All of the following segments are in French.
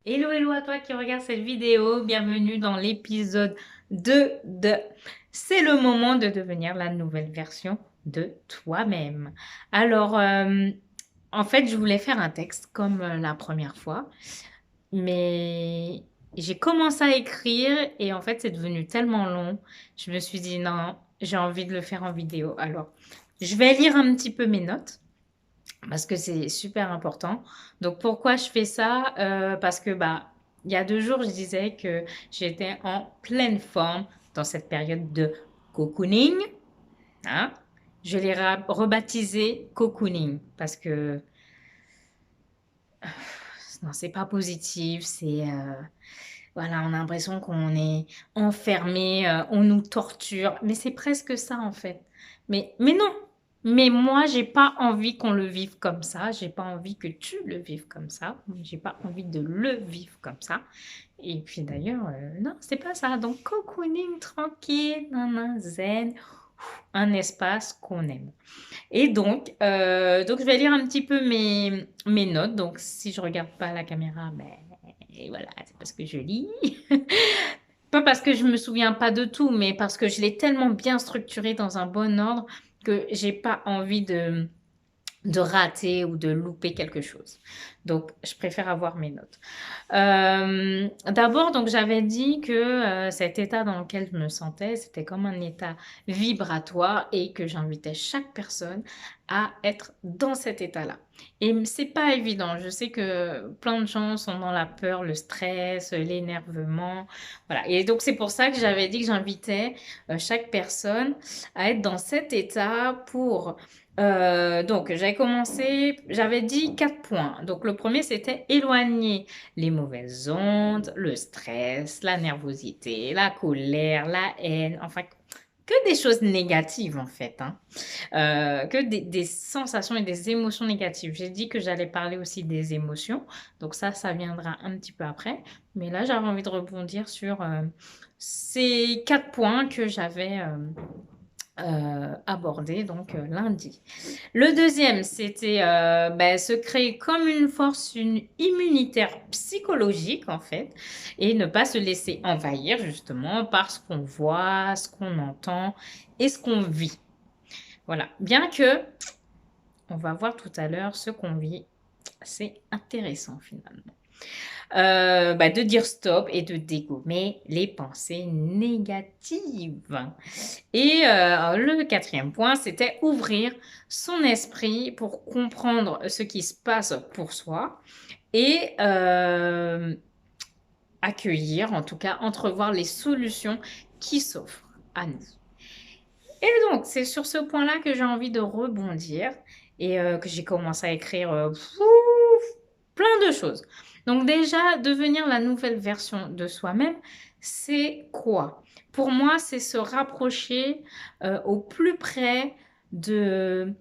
Hello, hello à toi qui regarde cette vidéo. Bienvenue dans l'épisode 2 de C'est le moment de devenir la nouvelle version de toi-même. Alors, en fait, je voulais faire un texte comme la première fois, mais j'ai commencé à écrire et en fait, c'est devenu tellement long. Je me suis dit non, j'ai envie de le faire en vidéo. Alors, je vais lire un petit peu mes notes parce que c'est super important. Donc pourquoi je fais ça? Parce que bah il y a 2 jours, je disais que j'étais en pleine forme dans cette période de cocooning, hein. Je l'ai rebaptisé cocooning parce que non, c'est pas positif, voilà, on a l'impression qu'on est enfermé, on nous torture, mais c'est presque ça en fait. Mais non, mais moi j'ai pas envie qu'on le vive comme ça, j'ai pas envie que tu le vives comme ça, j'ai pas envie de le vivre comme ça. Et puis d'ailleurs, non, c'est pas ça. Donc cocooning tranquille, nan, zen, un espace qu'on aime. Et donc je vais lire un petit peu mes notes. Donc si je regarde pas la caméra, ben et voilà, c'est parce que je lis. Pas parce que je me souviens pas de tout, mais parce que je l'ai tellement bien structuré dans un bon ordre que j'ai pas envie de rater ou de louper quelque chose. Donc, je préfère avoir mes notes. D'abord, donc j'avais dit que cet état dans lequel je me sentais, c'était comme un état vibratoire et que j'invitais chaque personne à être dans cet état-là. Et c'est pas évident. Je sais que plein de gens sont dans la peur, le stress, l'énervement. Voilà. Et donc, c'est pour ça que j'avais dit que j'invitais chaque personne à être dans cet état pour donc, j'avais dit 4 points. Donc, le premier, c'était éloigner les mauvaises ondes, le stress, la nervosité, la colère, la haine, enfin, que des choses négatives en fait, hein. Que des sensations et des émotions négatives. J'ai dit que j'allais parler aussi des émotions, donc ça viendra un petit peu après. Mais là, j'avais envie de rebondir sur ces 4 points que j'avais abordés donc lundi. Le deuxième, c'était se créer comme une force immunitaire psychologique, en fait, et ne pas se laisser envahir, justement, par ce qu'on voit, ce qu'on entend et ce qu'on vit. Voilà. Bien que, on va voir tout à l'heure, ce qu'on vit, c'est intéressant, finalement. De dire stop et de dégommer les pensées négatives. Et le quatrième point, c'était ouvrir son esprit pour comprendre ce qui se passe pour soi et accueillir, en tout cas, entrevoir les solutions qui s'offrent à nous. Et donc, c'est sur ce point-là que j'ai envie de rebondir et que j'ai commencé à écrire plein de choses. Donc déjà, devenir la nouvelle version de soi-même, c'est quoi? Pour moi, c'est se rapprocher au plus près de,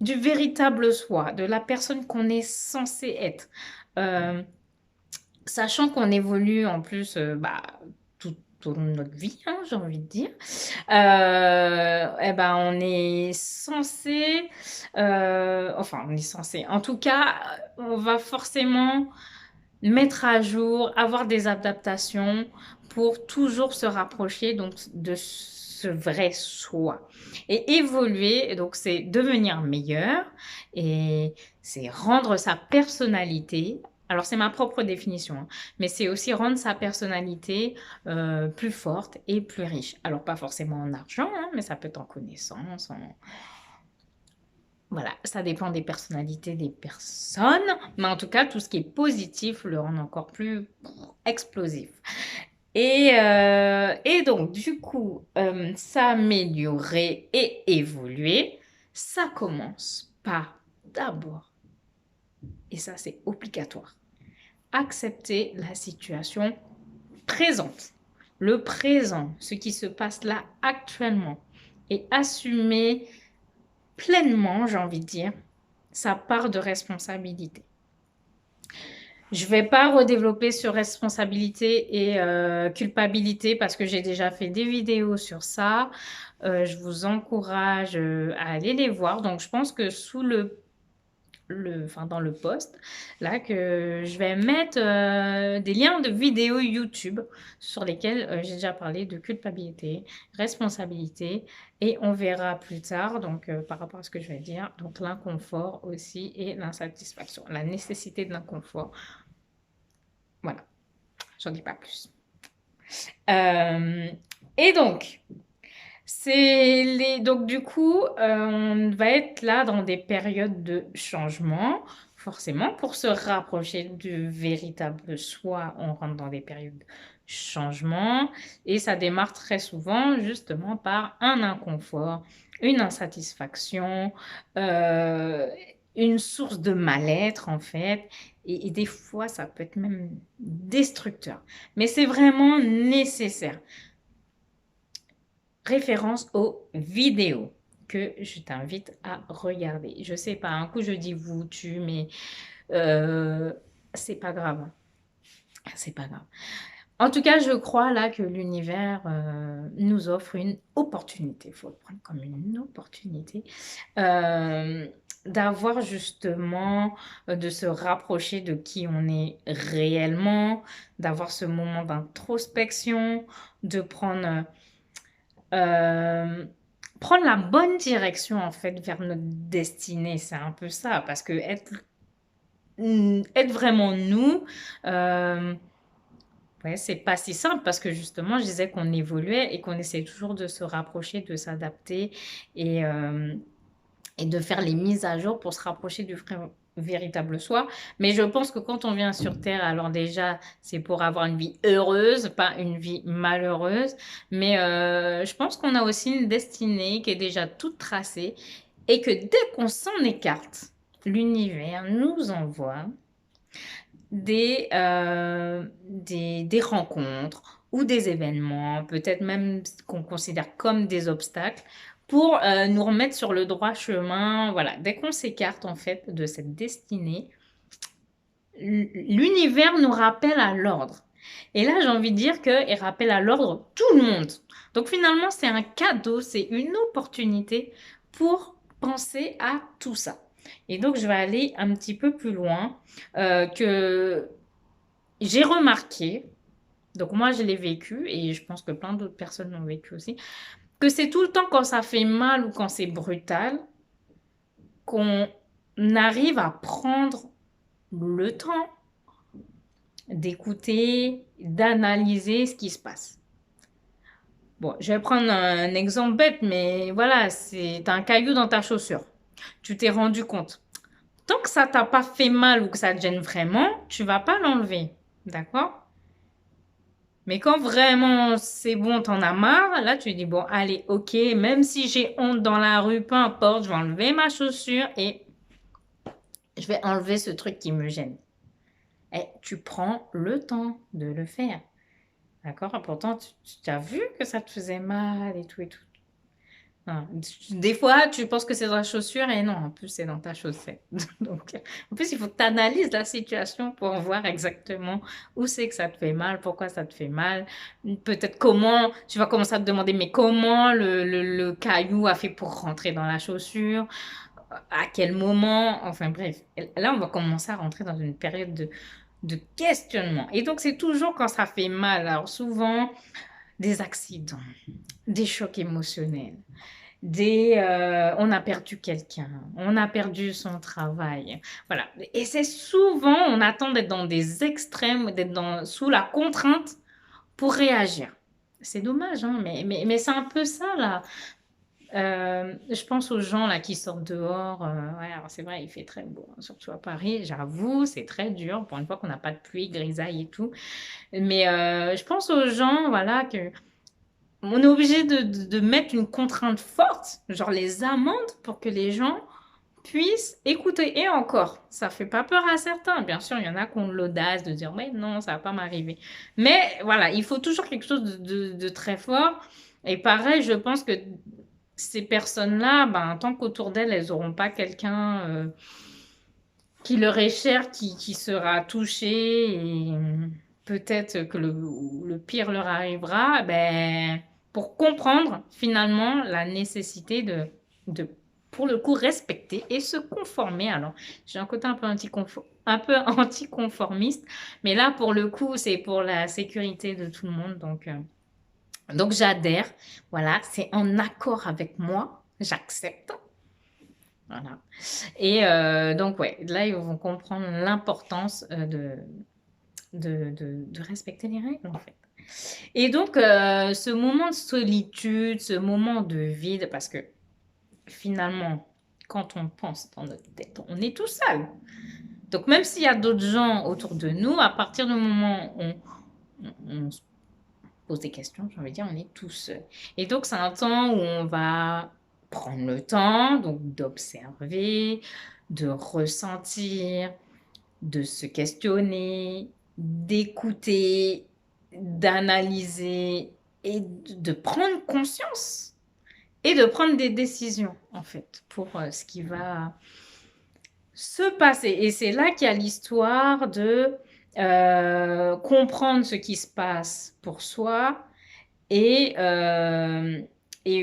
du véritable soi, de la personne qu'on est censé être. Euh, Sachant qu'on évolue en plus tout au long de notre vie, hein, j'ai envie de dire, on est censé, enfin on est censé, en tout cas, on va forcément mettre à jour, avoir des adaptations pour toujours se rapprocher donc de ce vrai soi. Et évoluer, donc c'est devenir meilleur et c'est rendre sa personnalité. Alors c'est ma propre définition, hein, mais c'est aussi rendre sa personnalité plus forte et plus riche. Alors pas forcément en argent, hein, mais ça peut être en connaissances, voilà, ça dépend des personnalités des personnes, mais en tout cas, tout ce qui est positif le rend encore plus explosif. Et donc, du coup, s'améliorer et évoluer, ça commence par d'abord, et ça c'est obligatoire, accepter la situation présente, le présent, ce qui se passe là actuellement, et assumer pleinement, j'ai envie de dire, sa part de responsabilité. Je ne vais pas redévelopper sur responsabilité et culpabilité parce que j'ai déjà fait des vidéos sur ça. Je vous encourage à aller les voir. Donc, je pense que sous le enfin, dans le post, là, que je vais mettre des liens de vidéos YouTube sur lesquels j'ai déjà parlé de culpabilité, responsabilité, et on verra plus tard, donc par rapport à ce que je vais dire, donc l'inconfort aussi et l'insatisfaction, la nécessité de l'inconfort. Voilà, j'en dis pas plus. Et donc, donc du coup, on va être là dans des périodes de changement. Forcément, pour se rapprocher du véritable soi, on rentre dans des périodes de changement et ça démarre très souvent justement par un inconfort, une insatisfaction, heu, une source de mal-être en fait et des fois ça peut être même destructeur. Mais c'est vraiment nécessaire. Référence aux vidéos que je t'invite à regarder. Je sais pas, un coup je dis vous, tu, mais c'est pas grave. C'est pas grave. En tout cas, je crois là que l'univers nous offre une opportunité. Il faut le prendre comme une opportunité d'avoir justement, de se rapprocher de qui on est réellement, d'avoir ce moment d'introspection, de Hem, prendre la bonne direction, en fait, vers notre destinée, c'est un peu ça. Parce être vraiment nous, hem, ouais, c'est pas si simple parce que justement, je disais qu'on évoluait et qu'on essayait toujours de se rapprocher, de s'adapter et hem et de faire les mises à jour pour se rapprocher du vrai véritable soi. Mais je pense que quand on vient sur terre, alors déjà, c'est pour avoir une vie heureuse, pas une vie malheureuse. Mais je pense qu'on a aussi une destinée qui est déjà toute tracée et que dès qu'on s'en écarte, l'univers nous envoie des rencontres ou des événements, peut-être même qu'on considère comme des obstacles, pour nous remettre sur le droit chemin. Voilà, dès qu'on s'écarte en fait de cette destinée, l'univers nous rappelle à l'ordre. Et là, j'ai envie de dire qu'il rappelle à l'ordre tout le monde. Donc finalement, c'est un cadeau, c'est une opportunité pour penser à tout ça. Et donc, je vais aller un petit peu plus loin, que j'ai remarqué, donc moi je l'ai vécu et je pense que plein d'autres personnes l'ont vécu aussi, que c'est tout le temps quand ça fait mal ou quand c'est brutal qu'on arrive à prendre le temps d'écouter, d'analyser ce qui se passe. Bon, je vais prendre un exemple bête, mais voilà, c'est un caillou dans ta chaussure. Tu t'es rendu compte. Tant que ça t'a pas fait mal ou que ça te gêne vraiment, tu vas pas l'enlever. D'accord? Mais quand vraiment c'est bon, t'en as marre, là tu dis bon, allez, ok, même si j'ai honte dans la rue, peu importe, je vais enlever ma chaussure et je vais enlever ce truc qui me gêne. Et tu prends le temps de le faire. D'accord? Pourtant, tu as vu que ça te faisait mal et tout et tout. Ah, des fois, tu penses que c'est dans la chaussure et non, en plus, c'est dans ta chaussette. Donc, en plus, il faut que tu analyses la situation pour voir exactement où c'est que ça te fait mal, pourquoi ça te fait mal. Peut-être comment, tu vas commencer à te demander, mais comment le caillou a fait pour rentrer dans la chaussure, à quel moment, enfin bref. Là, on va commencer à rentrer dans une période de questionnement. Et donc, c'est toujours quand ça fait mal. Alors, souvent, des accidents, des chocs émotionnels on a perdu quelqu'un, on a perdu son travail, voilà. Et c'est souvent, on attend d'être dans des extrêmes, sous la contrainte pour réagir. C'est dommage, hein, mais c'est un peu ça là. Je pense aux gens là qui sortent dehors. Ouais, alors c'est vrai, il fait très beau, hein, surtout à Paris. J'avoue, c'est très dur pour une fois qu'on n'a pas de pluie, grisaille et tout. Mais je pense aux gens, voilà, que on est obligé de mettre une contrainte forte, genre les amendes, pour que les gens puissent écouter. Et encore, ça fait pas peur à certains. Bien sûr, il y en a qui ont l'audace de dire, mais non, ça va pas m'arriver. Mais voilà, il faut toujours quelque chose de très fort. Et pareil, je pense que ces personnes-là, ben, tant qu'autour d'elles, elles n'auront pas quelqu'un qui leur est cher, qui sera touché et peut-être que le pire leur arrivera, ben, pour comprendre finalement la nécessité de pour le coup, respecter et se conformer. Alors, j'ai un côté un peu anticonformiste, mais là, pour le coup, c'est pour la sécurité de tout le monde, donc j'adhère. Voilà, c'est en accord avec moi, j'accepte. Voilà. Et donc ouais, là, ils vont comprendre l'importance, de respecter les règles, en fait. Et donc ce moment de solitude, ce moment de vide, parce que finalement, quand on pense dans notre tête, on est tout seul. Donc même s'il y a d'autres gens autour de nous, à partir du moment où on se pose des questions, j'ai envie de dire, on est tout seul. Et donc c'est un temps où on va prendre le temps donc d'observer, de ressentir, de se questionner, d'écouter, d'analyser et de prendre conscience et de prendre des décisions, en fait, pour ce qui va se passer. Et c'est là qu'il y a l'histoire de comprendre ce qui se passe pour soi et,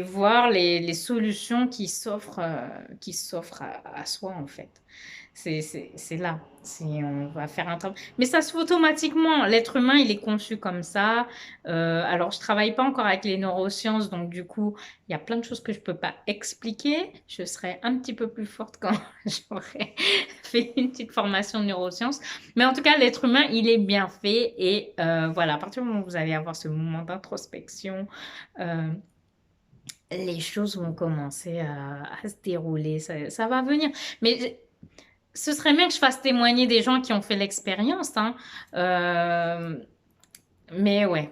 voir les solutions qui s'offrent à soi, en fait. C'est là. On va faire un travail. Mais ça se fait automatiquement. L'être humain, il est conçu comme ça. Alors, je travaille pas encore avec les neurosciences, donc du coup, il y a plein de choses que je peux pas expliquer. Je serai un petit peu plus forte quand j'aurai fait une petite formation de neurosciences. Mais en tout cas, l'être humain, il est bien fait. Et voilà, à partir du moment où vous allez avoir ce moment d'introspection, euh, les choses vont commencer à se dérouler. Ça va venir. Mais ce serait bien que je fasse témoigner des gens qui ont fait l'expérience, hein. Euh, mais ouais,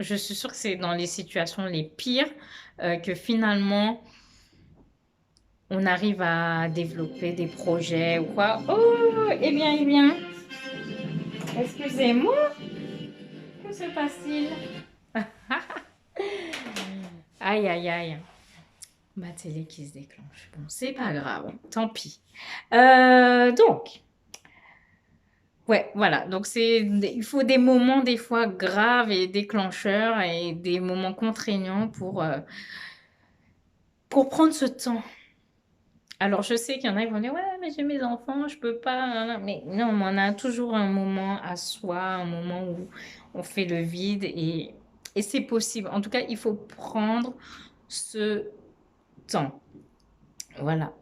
je suis sûre que c'est dans les situations les pires que finalement on arrive à développer des projets ou quoi. Oh, eh bien, excusez-moi, que se passe-t-il? Aïe, aïe, aïe. Ma télé qui se déclenche. Bon, c'est pas grave, tant pis. Donc, ouais, voilà. Donc il faut des moments des fois graves et déclencheurs et des moments contraignants pour prendre ce temps. Alors je sais qu'il y en a qui vont dire ouais mais j'ai mes enfants, je peux pas. Nan, nan. Mais non, on a toujours un moment à soi, un moment où on fait le vide et c'est possible. En tout cas, il faut prendre ce temps. Voilà.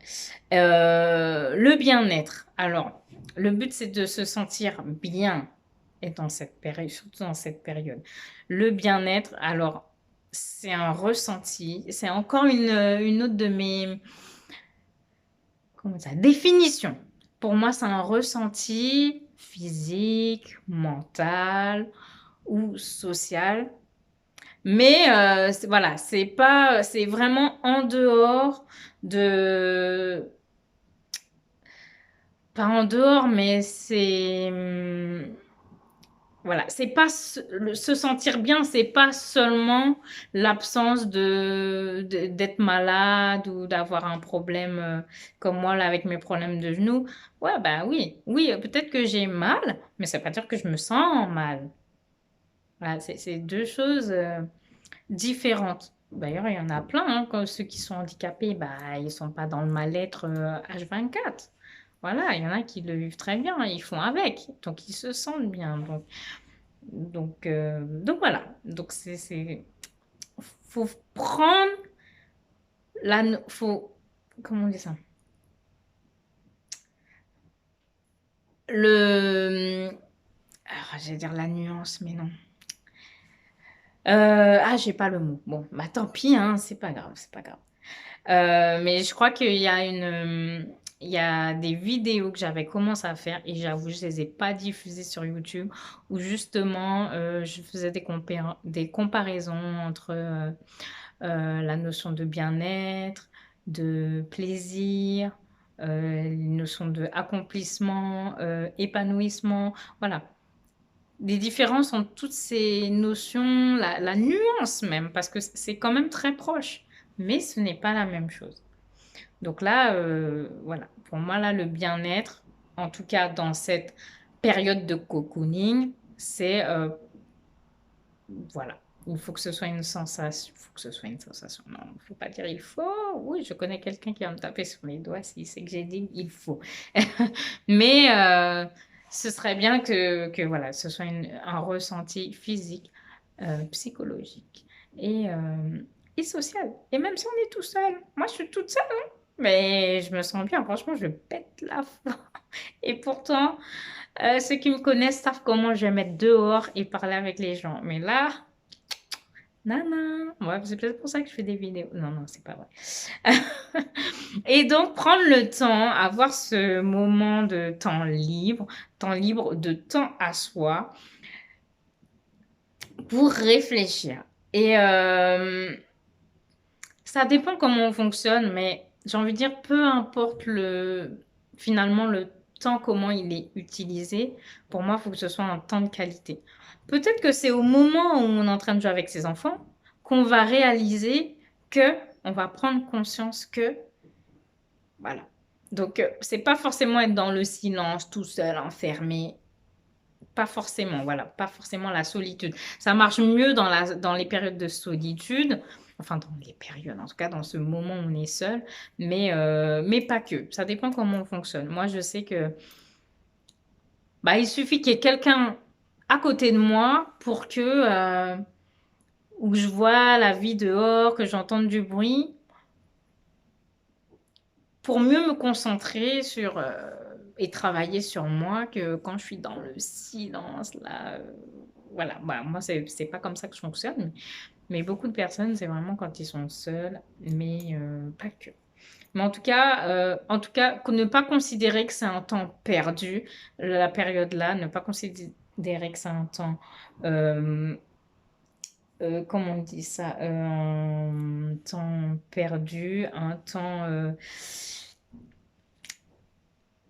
Le bien-être. Alors, le but, c'est de se sentir bien et dans cette période, surtout dans cette période. Le bien-être, alors, c'est un ressenti. C'est encore une autre de mes comment ça, définitions. Pour moi, c'est un ressenti physique, mental ou social. Mais voilà, c'est pas, c'est vraiment en dehors de, pas en dehors, mais c'est voilà, c'est pas se sentir bien, c'est pas seulement l'absence d'être malade ou d'avoir un problème comme moi là avec mes problèmes de genoux. Ouais, bah oui, oui, peut-être que j'ai mal, mais ça veut pas dire que je me sens mal. Voilà, c'est deux choses différentes. D'ailleurs, il y en a plein, hein, comme ceux qui sont handicapés, bah, ils sont pas dans le mal-être H24. Voilà, il y en a qui le vivent très bien, ils font avec, donc ils se sentent bien. Donc voilà. Donc faut prendre faut, comment on dit ça? Le, j'allais dire la nuance, mais non. J'ai pas le mot. Bon, bah tant pis, hein, c'est pas grave, c'est pas grave. Mais je crois il y a des vidéos que j'avais commencé à faire et j'avoue, je les ai pas diffusées sur YouTube où justement je faisais des comparaisons entre la notion de bien-être, de plaisir, les notions de accomplissement, épanouissement, voilà. Des différences entre toutes ces notions, la nuance même, parce que c'est quand même très proche, mais ce n'est pas la même chose. Donc là, voilà, pour moi, là, le bien-être, en tout cas dans cette période de cocooning, c'est, voilà, Il faut que ce soit une sensation. Il faut que ce soit une sensation. Non, il ne faut pas dire il faut. Oui, je connais quelqu'un qui va me taper sur les doigts s'il sait que j'ai dit il faut. Mais ce serait bien voilà, ce soit un ressenti physique, psychologique et social. Et même si on est tout seul. Moi, je suis toute seule, hein, mais je me sens bien. Franchement, je pète la forme. Et pourtant, ceux qui me connaissent savent comment je vais mettre dehors et parler avec les gens. Mais là, non. Ouais, c'est peut-être pour ça que je fais des vidéos. Non, c'est pas vrai. Et donc, prendre le temps, avoir ce moment de temps libre de temps à soi pour réfléchir. Et ça dépend comment on fonctionne, mais j'ai envie de dire, peu importe finalement le temps, comment il est utilisé, pour moi, il faut que ce soit un temps de qualité. Peut-être que c'est au moment où on est en train de jouer avec ses enfants qu'on va réaliser que, on va prendre conscience que, voilà. Donc, c'est pas forcément être dans le silence, tout seul, enfermé. Pas forcément, voilà, pas forcément la solitude. Ça marche mieux dans les périodes de solitude, enfin dans les périodes, en tout cas dans ce moment où on est seul, mais pas que. Ça dépend comment on fonctionne. Moi, je sais que bah, il suffit qu'il y ait quelqu'un à côté de moi pour que où je vois la vie dehors, que j'entende du bruit, pour mieux me concentrer sur et travailler sur moi que quand je suis dans le silence, là, voilà. Bah, moi, c'est pas comme ça que je fonctionne, mais beaucoup de personnes, c'est vraiment quand ils sont seuls, mais pas que. Mais en tout cas, ne pas considérer que c'est un temps perdu, la période-là, ne pas considérer que c'est un temps, euh, comment on dit ça, un temps perdu, un temps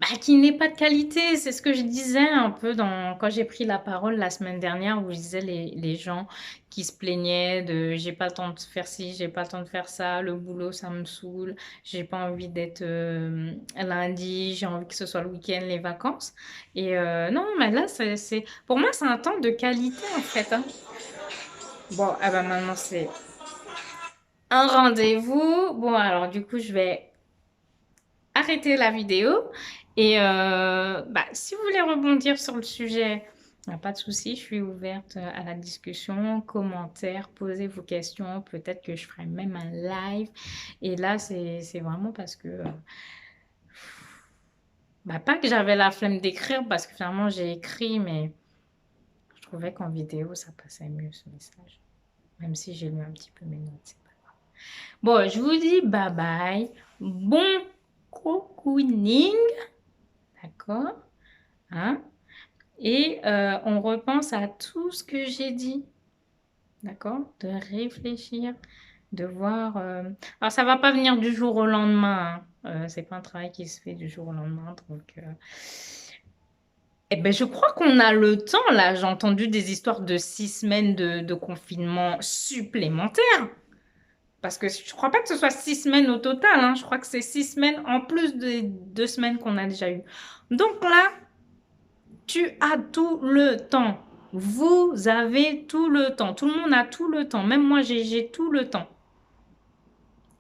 bah, qui n'est pas de qualité. C'est ce que je disais un peu quand j'ai pris la parole la semaine dernière où je disais les gens qui se plaignaient de j'ai pas le temps de faire ci, j'ai pas le temps de faire ça, le boulot ça me saoule, j'ai pas envie d'être lundi, j'ai envie que ce soit le week-end, les vacances. Et non, mais là, pour moi, c'est un temps de qualité en fait, hein. Bon, ah bah maintenant c'est un rendez-vous. Bon, alors du coup, je vais arrêter la vidéo. Et bah, si vous voulez rebondir sur le sujet, y a pas de souci, je suis ouverte à la discussion, commentaires, posez vos questions. Peut-être que je ferai même un live. Et là, c'est vraiment parce que, bah, pas que j'avais la flemme d'écrire, parce que finalement j'ai écrit, mais je trouvais qu'en vidéo, ça passait mieux ce message. Même si j'ai lu un petit peu mes notes, c'est pas grave. Bon, je vous dis bye bye. Bon cocooning. D'accord? Hein? Et on repense à tout ce que j'ai dit. D'accord? De réfléchir, de voir. Alors, ça va pas venir du jour au lendemain, hein. C'est pas un travail qui se fait du jour au lendemain. Donc, eh ben, je crois qu'on a le temps, là. J'ai entendu des histoires de 6 semaines de confinement supplémentaires. Parce que je crois pas que ce soit 6 semaines au total, hein. Je crois que c'est 6 semaines en plus des 2 semaines qu'on a déjà eues. Donc là, tu as tout le temps. Vous avez tout le temps. Tout le monde a tout le temps. Même moi, j'ai tout le temps.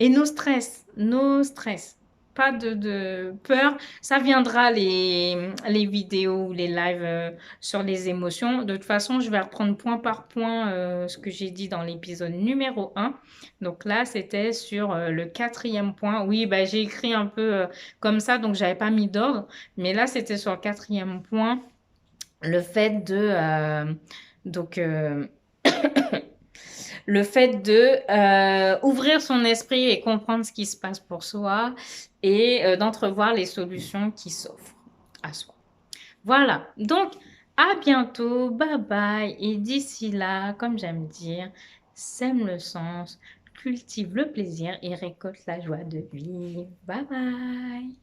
Et nos stress, nos stress. Pas de peur. Ça viendra les vidéos, les lives sur les émotions. De toute façon, je vais reprendre point par point ce que j'ai dit dans l'épisode numéro 1. Donc là, c'était sur le 4e point. Oui, bah, j'ai écrit un peu comme ça, donc j'avais pas mis d'ordre. Mais là, c'était sur le 4e point. Le fait de donc le fait de ouvrir son esprit et comprendre ce qui se passe pour soi et d'entrevoir les solutions qui s'offrent à soi. Voilà. Donc à bientôt, bye bye et d'ici là, comme j'aime dire, sème le sens, cultive le plaisir et récolte la joie de vivre. Bye bye.